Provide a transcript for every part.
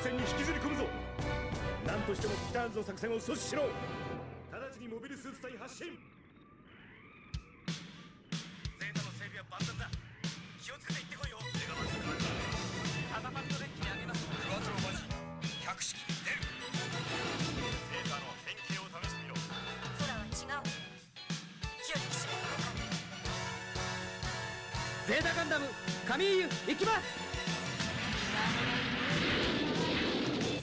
戦に引きずり込むぞ。何としてもティターンズの作戦を阻止しろ。直ちにモビルスーツ隊発進。ゼータの整備は万全だ。気をつけて行ってこいよ。カタパルトデッキに上げます。クワトロマジ百式に出る。ゼータの変形を試してみろ。空は違う。気を引き締めて動かん。ゼータガンダムカミーユ行きます。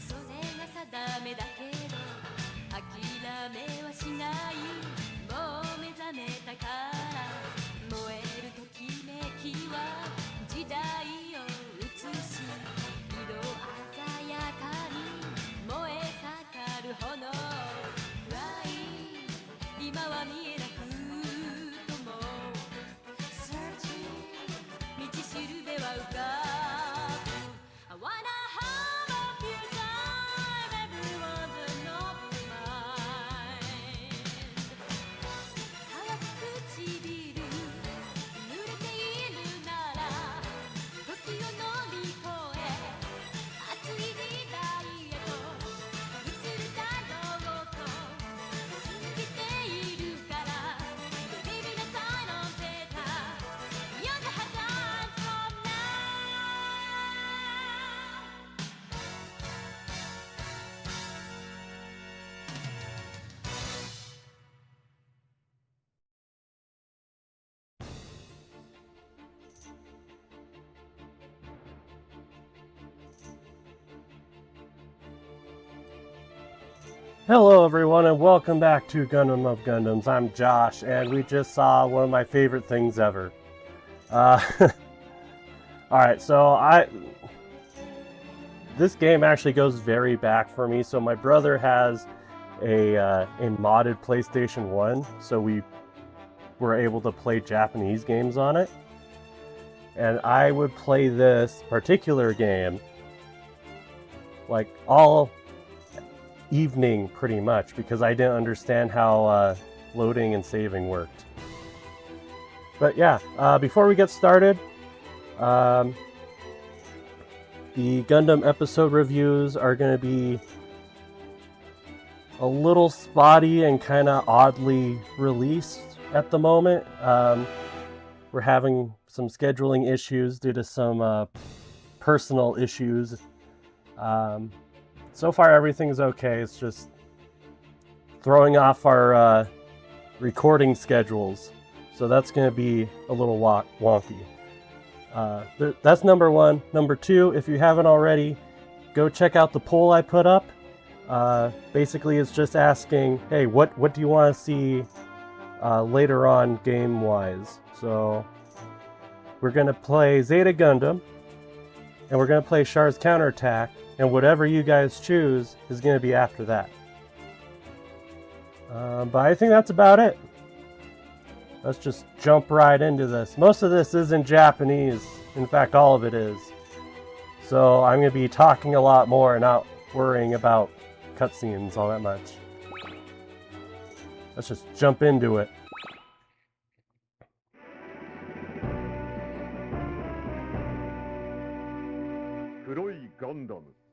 それが定めだけど諦めはしない。もう目覚めたから燃えるときめきは時代を映し、色鮮やかに燃え盛る炎。暗い今は見えなくとも Searching 道しるべは浮かぶ。I wanna have a few time, everyone's an open mind. 乾く唇濡れているなら時を乗り越え熱い時代へと移るだろうと信じているから Baby the sign of Zeta You're the hard time from now. Hello everyone and welcome back to Gundam of Gundams. I'm Josh and we just saw one of my favorite things ever. Alright, so this game actually goes very back for me. So my brother has a modded PlayStation 1, so we were able to play Japanese games on it. And I would play this particular game like all evening pretty much because I didn't understand how loading and saving worked. But yeah, before we get started, the Gundam episode reviews are going to be a little spotty and kind of oddly released at the moment. We're having some scheduling issues due to some personal issues. So far everything's okay, it's just throwing off our recording schedules. So that's going to be a little wonky. That's number one. Number two, if you haven't already, go check out the poll I put up. Basically it's just asking, hey, what do you want to see later on game-wise? So we're going to play Zeta Gundam, and we're going to play Char's Counterattack, and whatever you guys choose is going to be after that. But I think that's about it. Let's just jump right into this. Most of this is in Japanese. In fact, all of it is. So I'm going to be talking a lot more and not worrying about cutscenes all that much. Let's just jump into it.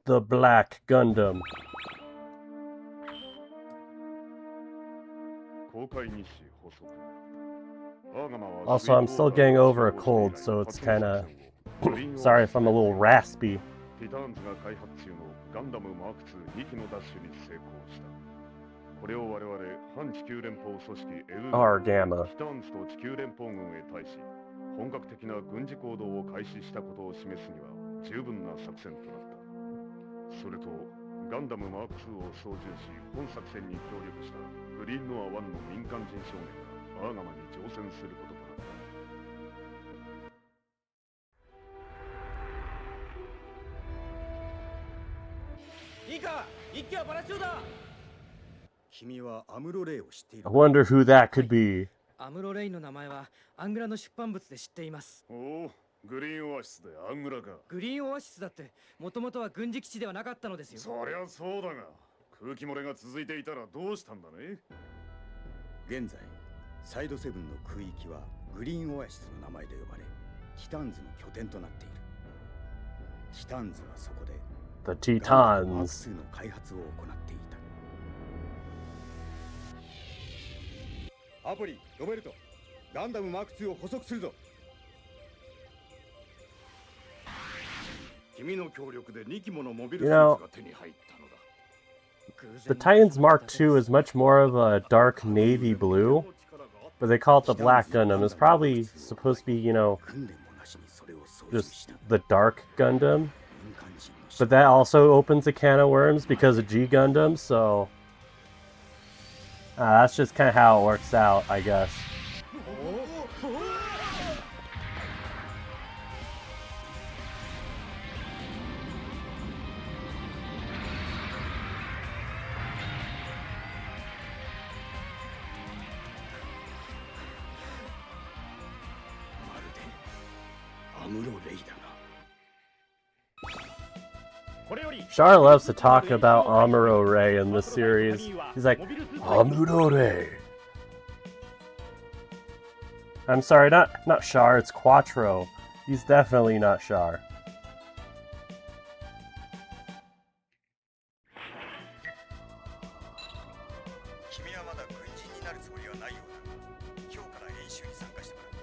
The Black Gundam. Also, I'm still getting over a cold, so it's kind of... Sorry if I'm a little raspy. R Gamma. それとガンダムマーク2を操縦し本作戦に協力したグリーンノア1の民間人少年がアーガマに乗船することとなった。いいか、一機はバラシューだ。君はアムロレイを知っている。I wonder who that could be. アムロレイの名前はアングラの出版物で知っています。おお、グリーンオアシスでアングラか。グリーンオアシスだってもともとは軍事基地ではなかったのですよ。そりゃそうだが、空気漏れが続いていたらどうしたんだね。現在サイドセブンの空域はグリーンオアシスの名前で呼ばれ、ティタンズの拠点となっている。ティタンズはそこで The ガンダムマーク Tetons. 2の開発を行っていた。アポリ、ロベルト、ガンダムマーク2を捕捉するぞ。君の協力で2機ものモビルスーツが手に入ったのだ。The Titans Mark II is much more of a dark navy blue, but they call it the Black Gundam. It's probably supposed to be, you know, 訓練もなしにそれを操縦 just した。 the Dark Gundam. 民間人の But that also opens a can of worms because of G Gundam, so that's just kind of how it works out, I guess. Char loves to talk about Amuro Ray in this series. He's like, Amuro Ray. I'm sorry, not Char, it's Quattro. He's definitely not Char. 君はまだ軍人になるつもりはないようだが、今日から演習に参加してもらう。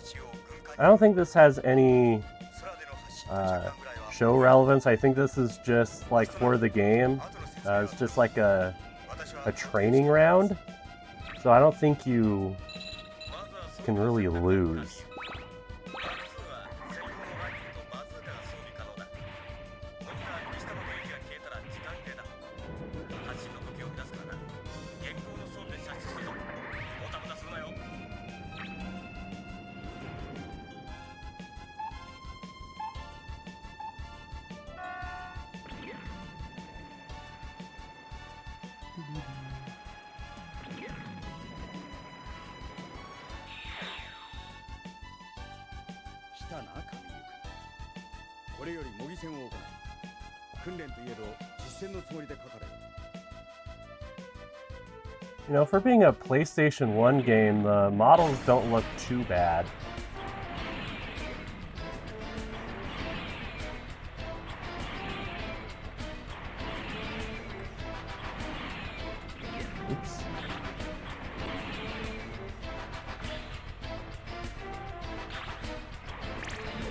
一応軍艦 I don't think this has any 空での発信と着艦ぐらいは show relevance. I think this is just like for the game. It's just like a training round. So I don't think you can really lose. You know, for being a PlayStation 1 game, the models don't look too bad. Oops.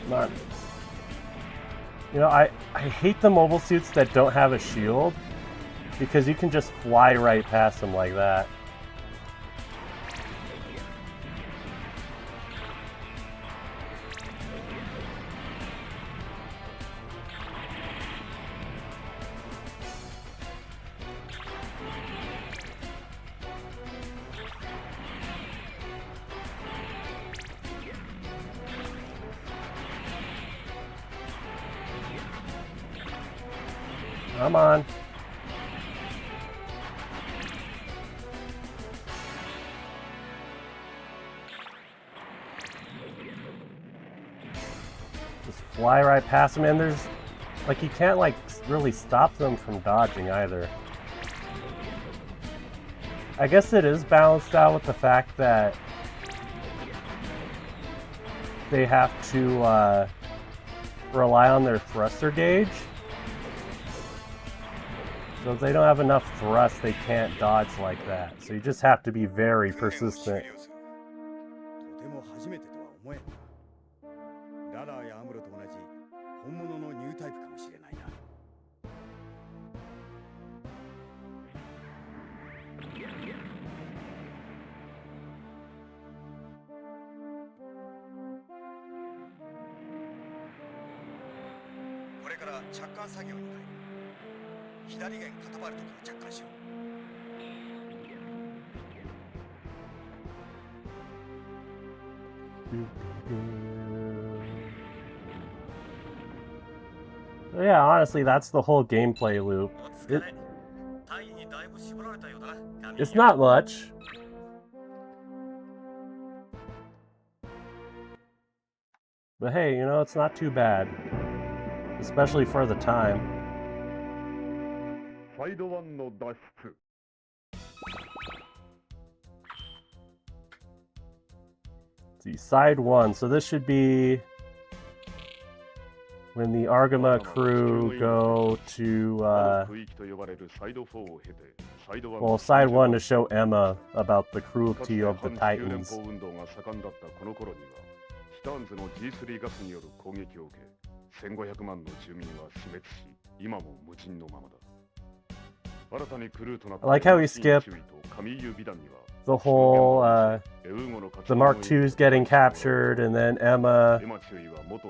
Come on. You know, I hate the mobile suits that don't have a shield, because you can just fly right past them like that. Come on. Just fly right past them, and there's, like, you can't, like, really stop them from dodging either. I guess it is balanced out with the fact that they have to rely on their thruster gauge. So if they don't have enough thrust, they can't dodge like that. So you just have to be very persistent. とても初めてとは思えん。ララーやアムロと同じ本物のニュータイプかもしれないな。これから着艦作業に入る。左舷カタパルトから着艦しよう。So yeah, honestly, that's the whole gameplay loop. It's not much. But hey, you know, it's not too bad. Especially for the time. サイド1の脱出。 See, side 1. So this should be when the Argama crew go to, well, side 1 to show Emma about the cruelty of the Titans. 運動が盛んだったこの頃にはスターンズの G3 ガスによる攻撃を受け1500万の住民は死滅し今も無人のままだ。新たにクルーとなった I like how he skipped 神優美談には the whole, the Mark II's getting captured, and then Emma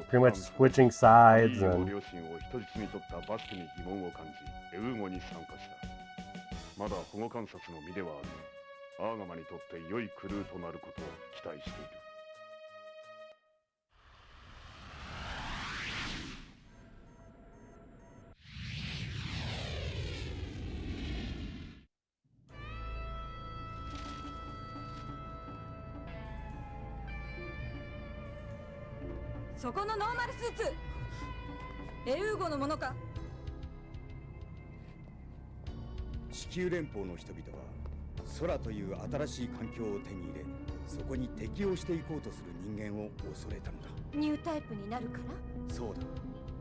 pretty much switching sides, and 両親を人質に取ったバスケに疑問を感じエウーゴに参加した。まだ保護観察の身ではあるがアーガマにとって良いクルーとなることを期待している。そこのノーマルスーツエウーゴのものか。地球連邦の人々は空という新しい環境を手に入れそこに適応していこうとする人間を恐れたのだ。ニュータイプになるから。そうだ、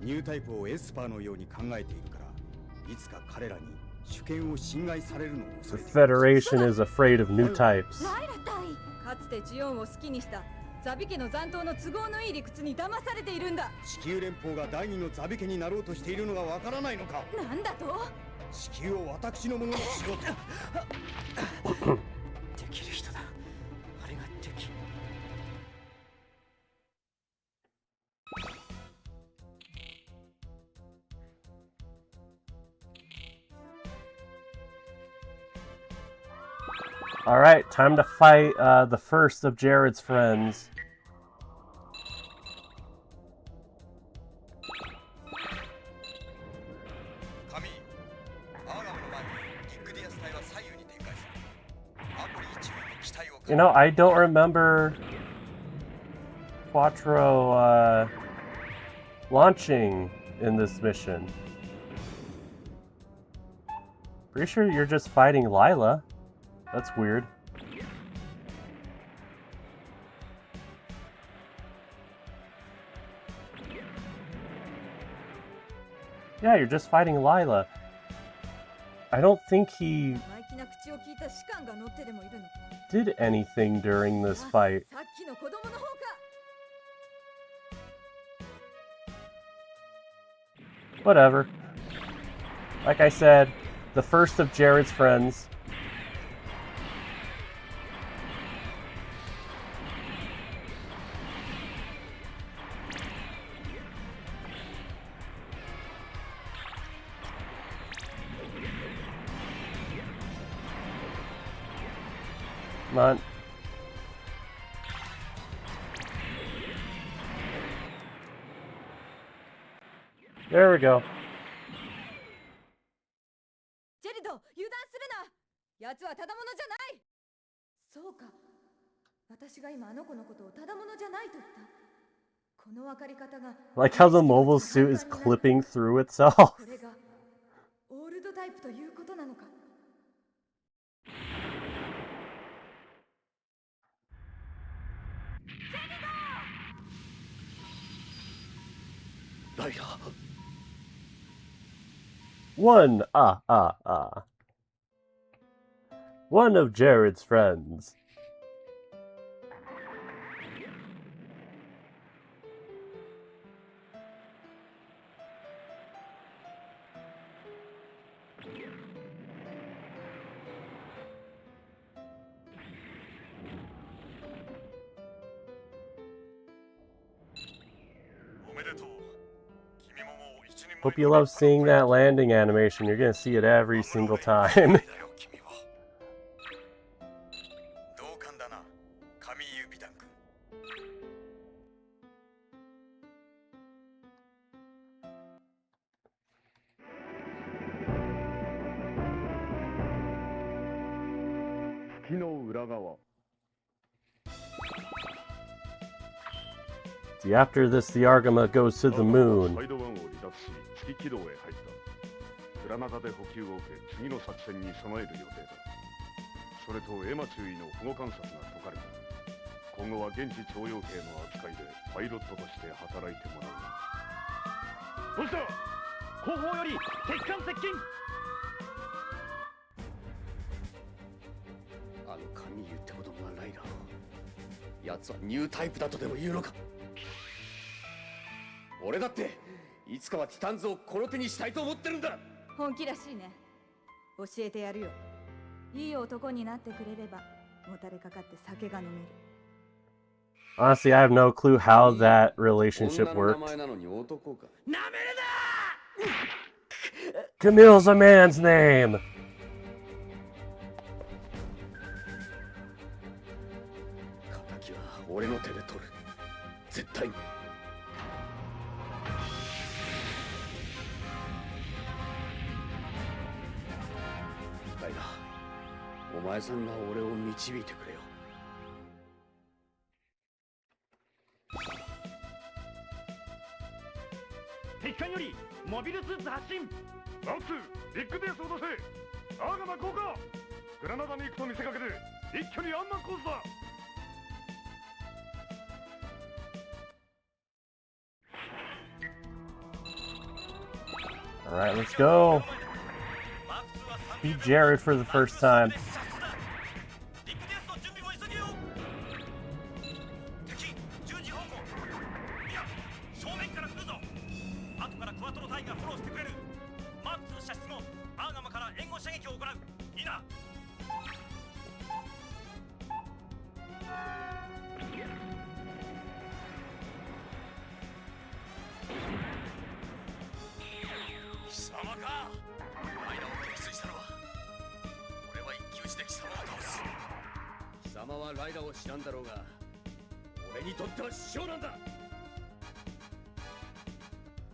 ニュータイプをエスパーのように考えているからいつか彼らに主権を侵害されるのを the 恐れている。 Federation is afraid of new types. ライラ隊かつてジオンを好きにしたザビ家の残党の都合のいい理屈に騙されているんだ。地球連邦が第二のザビ家になろうとしているのがわからないのか。なんだと。地球を私のものにしろと。できる人だ。あれが敵。Alright, time to fight the first of Jared's friends. You know, I don't remember Quattro launching in this mission. Pretty sure you're just fighting Lila. That's weird. Yeah, you're just fighting Lila. I don't think he did anything during this fight. Whatever. Like I said, the first of Jared's friends. Come on. There we go. ジェリド、油断するな。奴はただものじゃない。そうか。私が今あの子のことをただものじゃないと言った。この分かり方が。Like how the mobile suit is clipping through itself. これがオールドタイプということなのか。ライラ。One of Jared's friends. Hope you love seeing that landing animation. You're gonna see it every single time. 月の裏側。 See, after this, the Argama goes to the moon. サイド1を離脱し月軌道へ入った。グラナダで補給を受け次の作戦に備える予定だ。それとエマ中尉の保護観察が解かれた。今後は現地徴用兵の扱いでパイロットとして働いてもらう。どうした？後方より敵艦接近。あの神優って子供がライダーを。奴はニュータイプだとでも言うのか。俺だっていつかはティタンズをこの手にしたいと思ってるんだ。本気らしいね。教えてやるよ。いい男になってくれればもたれかかって酒が飲める。 Honestly, I have no clue how that relationship 女の名 worked. 前なのに男か。なめるな。 Camille's a man's name. 敵は俺の手で取る。絶対に。ライダー、お前さんが俺を導いてくれよ。敵艦よりモビルスーツ発進。マックス、ビッグデースを出せ。アーガマ降下。グラナダに行くと見せかけて一挙にアンマンコースだ。All right, let's go. Beat Jared for the first time. 敵10時方向。いや、正面から来るぞ。後からクワトロ隊がフォローしてくれる。マーク2射出後、アーガマから援護射撃を行う。いいな。貴様か。ライダーを撃墜したのは俺は一騎打ちで貴様を倒す。貴様はライダーを知らんだろうが、俺にとっては師匠なんだ。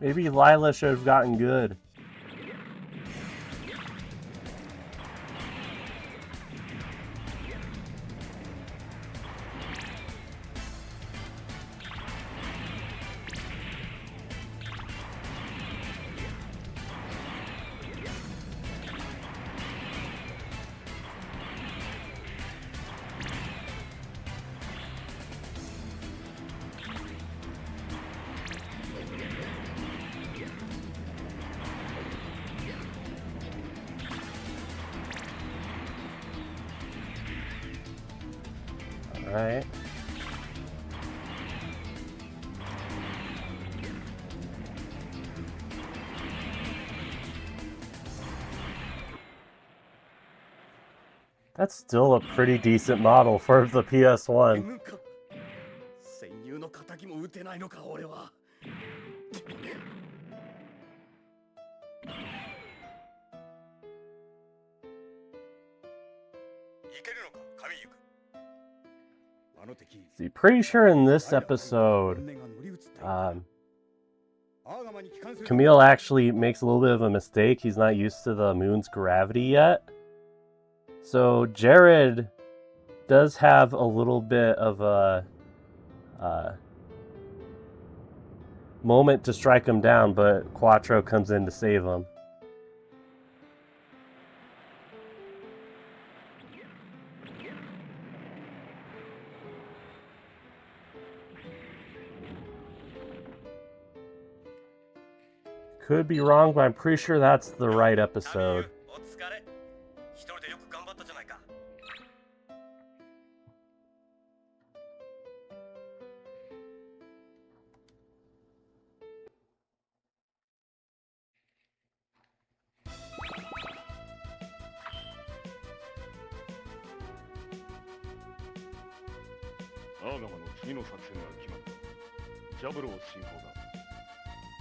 Maybe Lila should have gotten good. All right. That's still a pretty decent model for the PS1. 戦友の仇も撃てないのか俺は。いけるのか、神ゆく。 See, pretty sure in this episode, Camille actually makes a little bit of a mistake. He's not used to the moon's gravity yet. So Jared does have a little bit of a moment to strike him down, but Quattro comes in to save him. Could be wrong, but I'm pretty sure that's the right episode. お疲れ。一人でよく頑張ったじゃないか。アーガマの次の作戦が決まった。ジャブロー進行だ。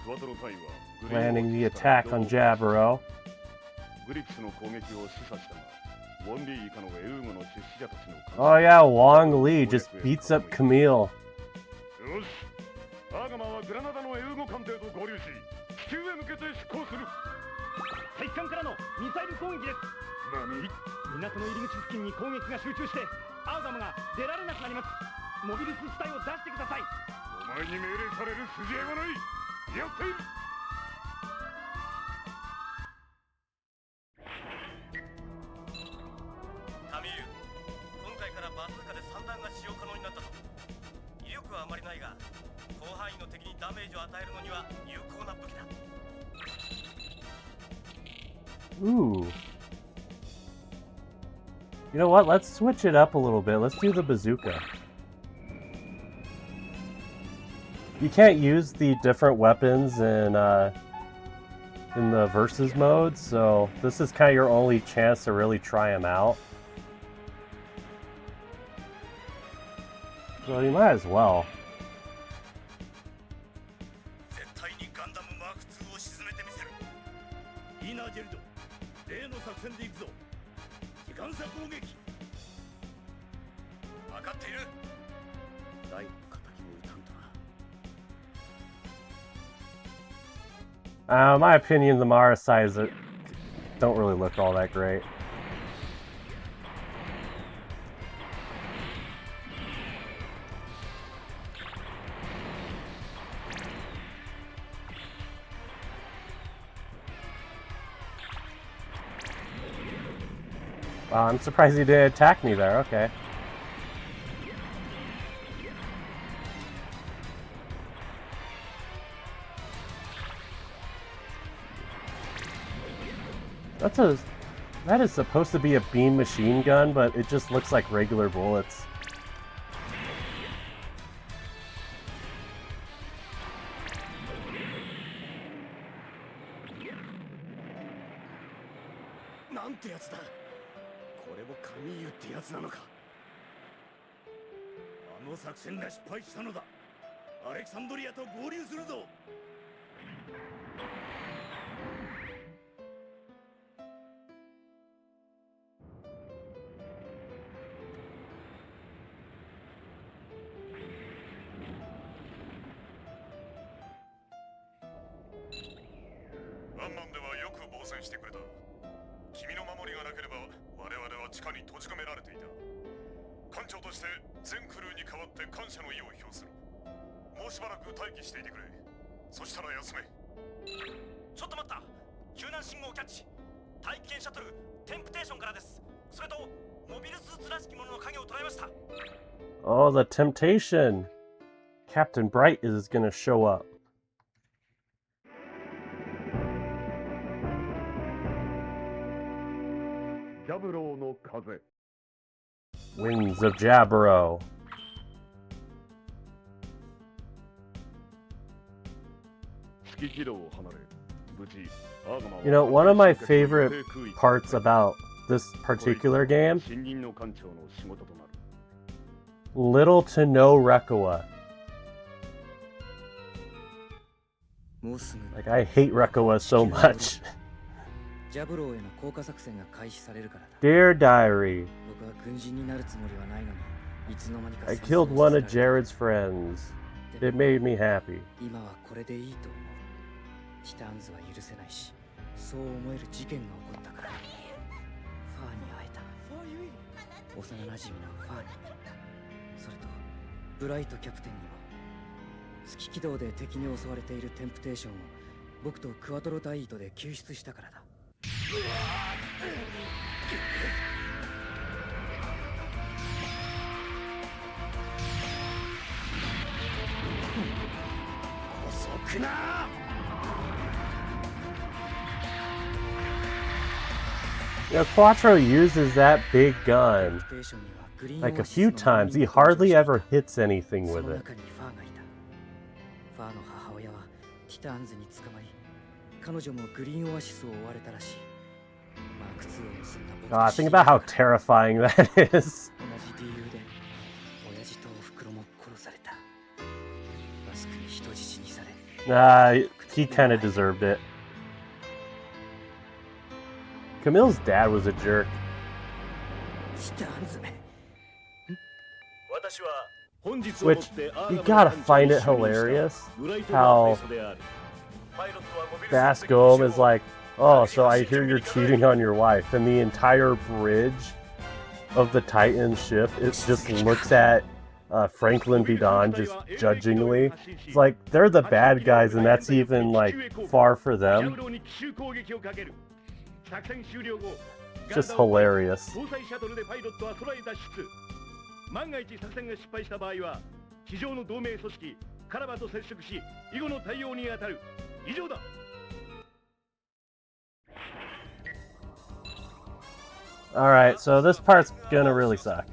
クワトロ隊はグリーン Landing the attack on Jaburo. グリプスの攻撃を示唆したが、ウォンリー以下のエウーゴの出資者たちの Oh yeah, Wong Lee just beats up Camille. よし、アーガマはグラナダのエウーゴ艦艇と合流し、地球へ向けて出航する。敵艦からのミサイル攻撃です。何？港の入り口付近に攻撃が集中して、アーガマが出られなくなります。モビルス主体を出してください。お前に命令される筋合いはない。やっている。タミユ、今回からバズーカで散弾が使用可能になったぞ。威力くはあまりないが、広範囲の敵にダメージを与えるのには有効な武器だ。 Ooh. You know what? Let's switch it up a little bit. Let's do the bazooka. You can't use the different weapons in the versus mode, so this is kind of your only chance to really try them out. So you might as well. 絶対にガンダムマーク2を沈めてみせる。いいな、ジェルド。例の作戦で行くぞ。機関車攻撃。分かっている。大の敵も撃たんとな。My opinion, the Mara sides don't really look all that great. Wow, I'm surprised he didn't attack me there. Okay. That is supposed to be a beam machine gun, but it just looks like regular bullets. Oh, the temptation! Captain Bright is gonna show up. Winds of Jaburo. You know, one of my favorite parts about this particular game, little to no Rekuwa. Like, I hate Rekuwa so much. Dear Diary, I killed one of Jared's friends. It made me happy. You know, Quattro uses that big gun like a few times. He hardly ever hits anything with it. God, think about how terrifying that is. Nah, he kind of deserved it. Camille's dad was a jerk. Which, you gotta find it hilarious how Bascom is like, oh, so I hear you're cheating on your wife, and the entire bridge of the Titan ship, it just looks at Franklin Bidon just judgingly. It's like, they're the bad guys, and that's even, like, far for them. Just hilarious. 地上の同盟組織カラバと接触し以後の対応に当たる。以上だ。 Alright, so this part's gonna really suck.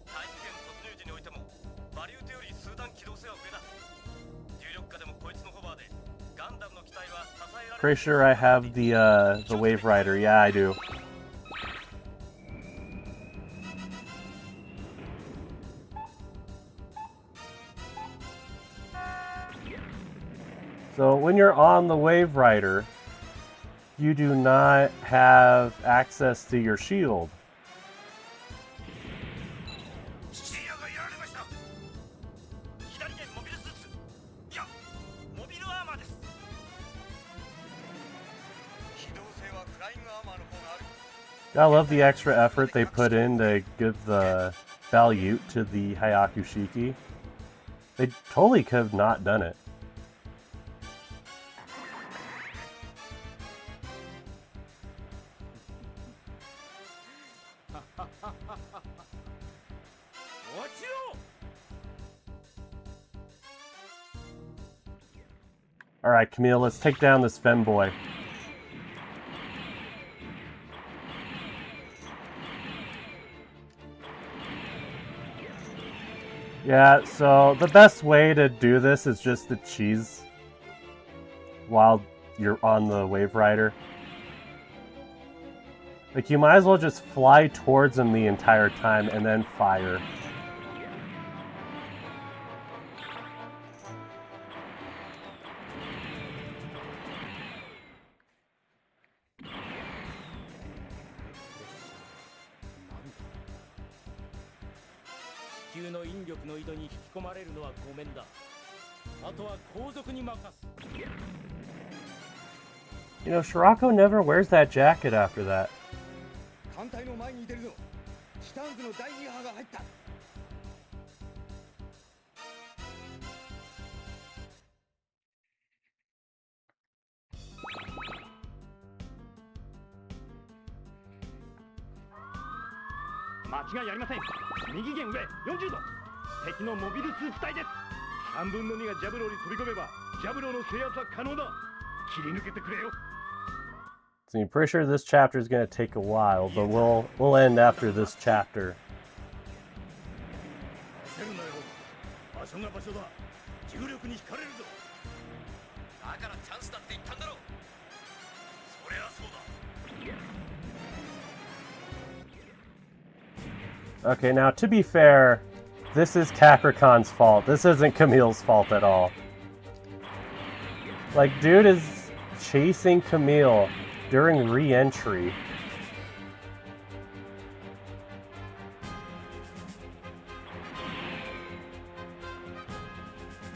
大気圏突入時においてもバリューテより数段機動性は上だ。重力下でもこいつのホバーでガンダムの機体は支えられる。 Pretty sure I have the Wave Rider. Yeah, I do. So when you're on the Wave Rider, you do not have access to your shield. シリアがやられました。左舷モビルスーツ。いや、モビルアーマーです。機動性はフライングアーマーの方がある。 I love the extra effort they put in to give the value to the Hayaku Shiki. They totally could have not done it. Alright, Camille, let's take down this femboy. Yeah, so the best way to do this is just to cheese while you're on the Wave Rider. Like, you might as well just fly towards him the entire time and then fire. You know, Shirako never wears that jacket after that. 艦隊の前に出るぞ。ティターンズの第2波が入った。 間違いありません。右舷上40度。敵のモビルスーツ隊です。3分の2がジャブローに飛び込めばジャブローの制圧は可能だ。切り抜けてくれよ。 So I'm pretty sure this chapter is going to take a while, but we'll end after this chapter. 焦るなよ。場所が場所だ。重力に引かれるぞ。だからチャンスだって言ったんだろう。そりゃそうだ。 Okay, now to be fair, this is Capricorn's fault. This isn't Camille's fault at all. Like, dude is chasing Camille during re-entry.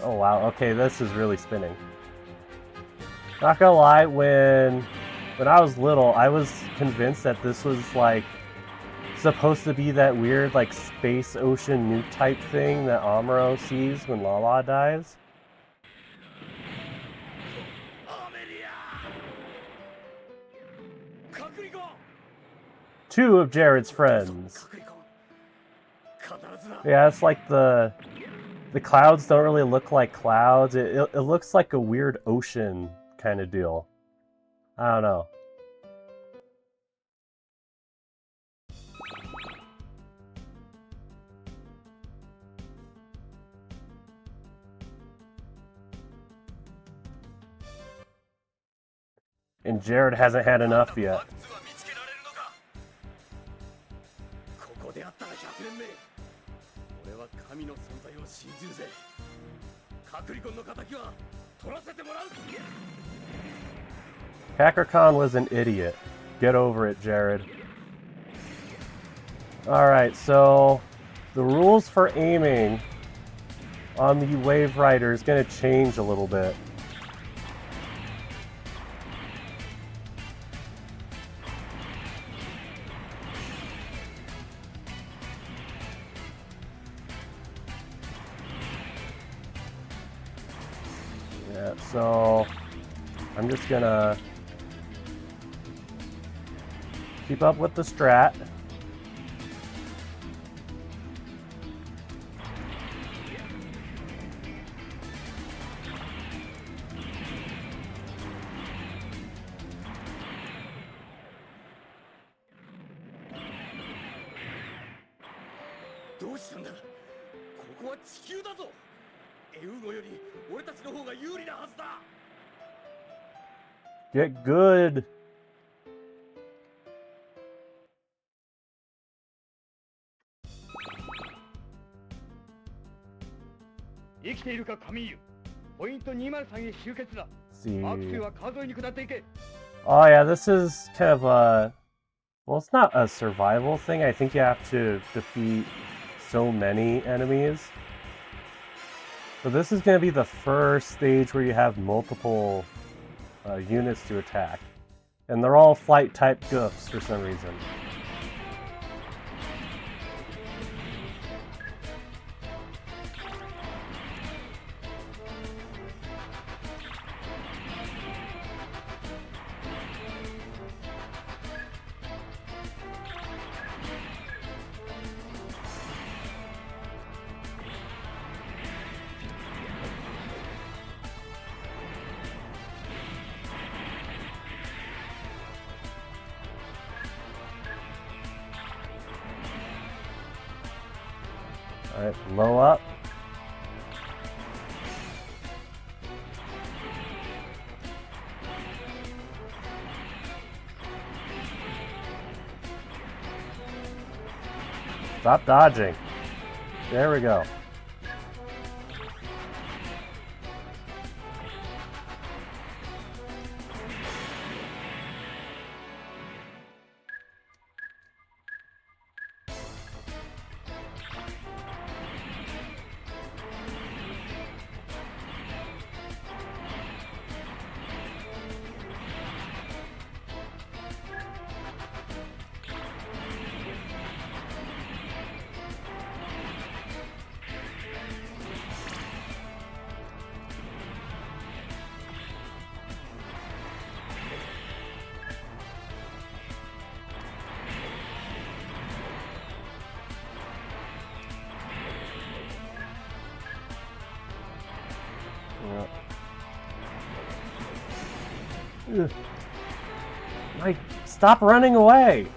Oh wow, okay, this is really spinning. Not gonna lie, when I was little, I was convinced that this was like supposed to be that weird like space ocean nuke type thing that Amuro sees when Lala dies. Two of Jared's friends. Yeah, it's like the clouds don't really look like clouds. It looks like a weird ocean kind of deal. I don't know. And Jared hasn't had enough yet. ここであったら100年目。俺は神の存在を信じるぜ。カクリコンの仇は取らせてもらう。 Capricorn was an idiot. Get over it, Jared. Alright, so the rules for aiming on the Wave Rider is going to change a little bit. Yeah, so I'm just gonna keep up with the strat. どうしたんだ。ここは地球だぞ。エウゴより俺たちの方が有利なはずだ。 Get good. 生きているかカミーユ。ポイント203へ集結だ。 See. マーク2は川沿いに下っていけ。 Oh yeah, this is kind of a, well, it's not a survival thing. I think you have to defeat so many enemies. But this is going to be the first stage where you have multiple units to attack. And they're all flight type goofs for some reason. Alright, low up. Stop dodging. There we go. Ugh. Like, stop running away!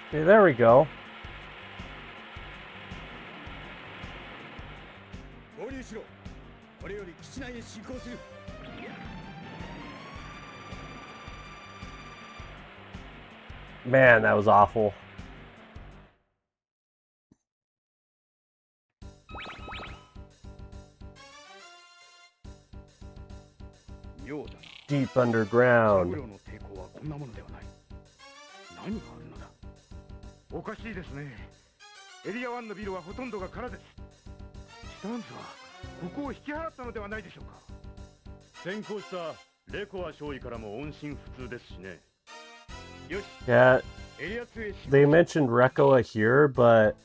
Okay, there we go. 合流しろ。これより基地内へ進行する。 Man, that was awful. Deep underground. の抵抗はこんなものではない。何があるのだ。おかしいですね。エリア1のビルはほとんどが空です。チタンズはここを引き払ったのではないでしょうか。先行したレコア少尉からも音信不通ですしね。 Yeah, they mentioned Rekoa here, but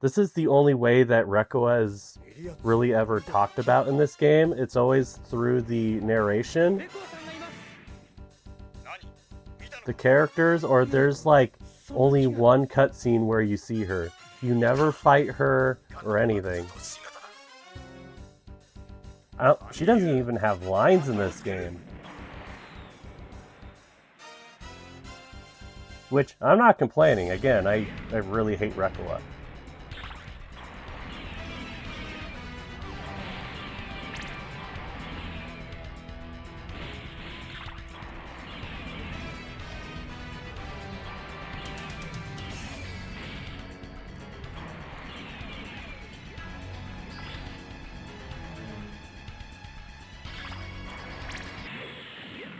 this is the only way that Rekoa is really ever talked about in this game. It's always through the narration, the characters, or there's like only one cutscene where you see her. You never fight her or anything. She doesn't even have lines in this game. Which, I'm not complaining. Again, I really hate Rekoa.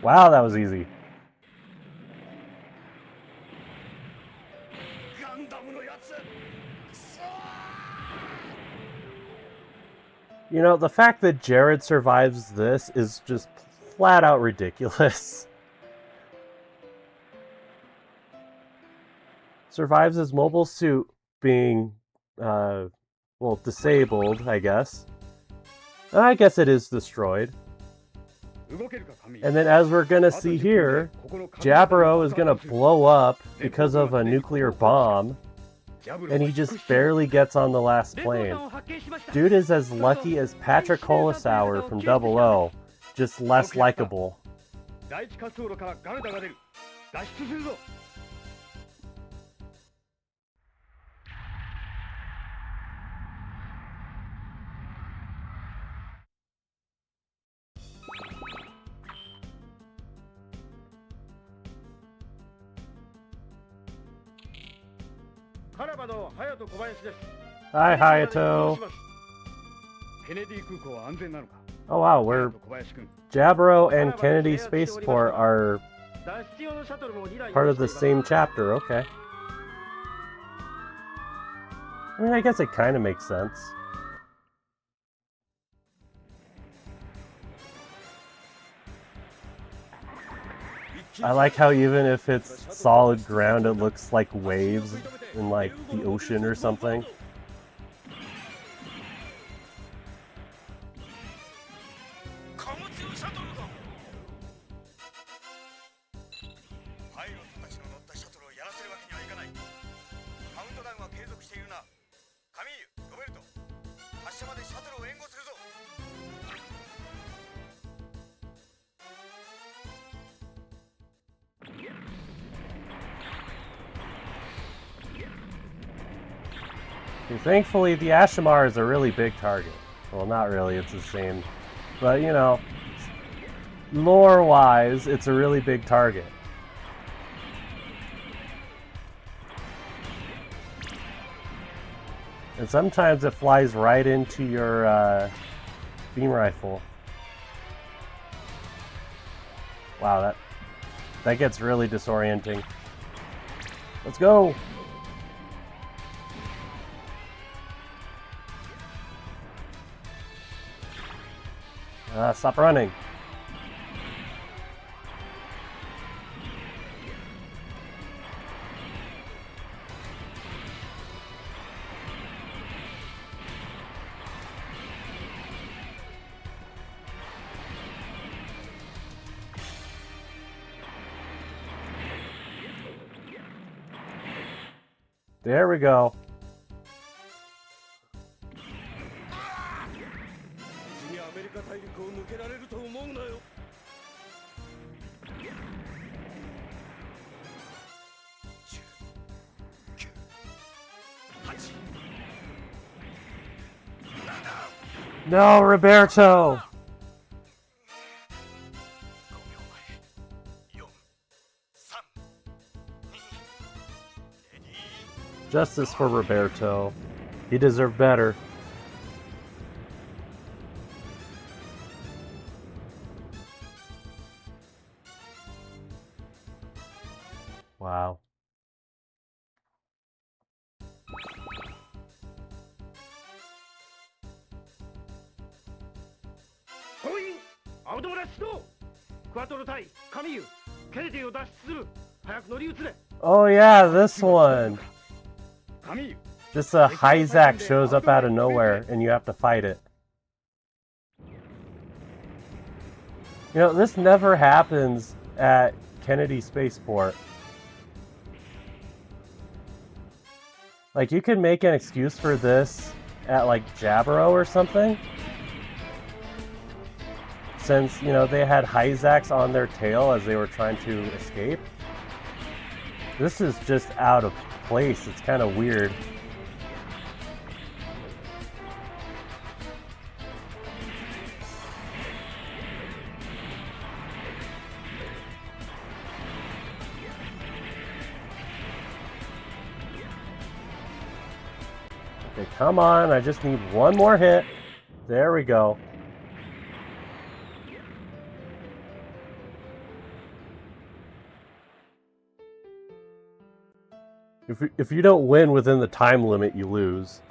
Wow, that was easy. You know, the fact that Jared survives this is just flat out ridiculous. Survives his mobile suit being, well, disabled, I guess. I guess it is destroyed. And then as we're gonna see here, Jaburo is gonna blow up because of a nuclear bomb. and he just barely gets on the last 連合 plane. さんを発見しました。 Dude is as lucky as Patrick Holosauer from Double O, just less likable. 第一滑走路からガルダが出る。脱出するぞ。カナバの隼人小林です。 Hi, Hayato. ケネディ空港は安全なのか。 Oh wow, we're 小林君。 Jabro and Kennedy Spaceport are 脱出用のシャトルも2台 part of the same chapter. Okay. I mean, I guess it kind of makes sense. I like how even if it's solid ground, it looks like waves in like the ocean or something. 貨物用シャトルだ。パイロットたちの乗ったシャトルをやらせるわけにはいかない。カウントダウンは継続しているな。カミーユ、ロベルト、発射までシャトルを援護するぞ。Thankfully, the Ashimar is a really big target. Well, not really, it's the same. But, you know, lore-wise, it's a really big target. And sometimes it flies right into your beam rifle. Wow, that gets really disorienting. Let's go! Stop running. There we go. 君はアメリカ大陸を抜けられると思うなよ。10、9、8、7、 No, Roberto! 5秒前。4、3、2、レディー。 Justice for Roberto. He deserved better. Wow. 総員アウトブラ出動。クワトロ対カミユ、ケネディを脱出する。早く乗り移れ。 Oh yeah, this one. カミユ。 Just a Hyzak shows up out of nowhere and you have to fight it. You know, this never happens at Kennedy Spaceport. Like, you could make an excuse for this at, like, Jabro or something. Since, you know, they had Hyzaks on their tail as they were trying to escape. This is just out of place. It's kind of weird. Okay, come on. I just need one more hit. There we go. If you don't win within the time limit, you lose.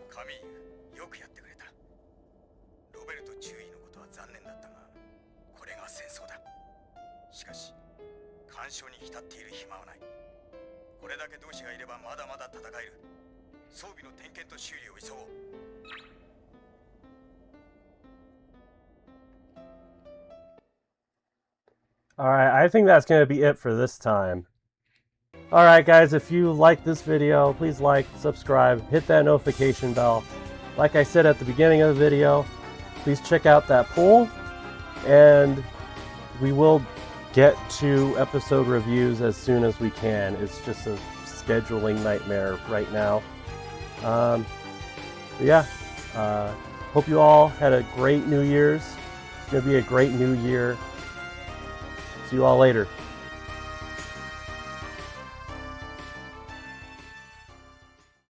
カミーユ、よくやってくれた。ロベルト注意のことは残念だったが、これが戦争だ。しかし、干渉に浸っている暇はない。これだけ同志がいればまだまだ戦える。装備の点検と修理を急ごう。Alright, I think that's going to be it for this time. Alright guys, if you like this video, please like, subscribe, hit that notification bell. Like I said at the beginning of the video, please check out that poll, and we will get to episode reviews as soon as we can. It's just a scheduling nightmare right now. Yeah, hope you all had a great New Year's. It's going to be a great new year. See you all later.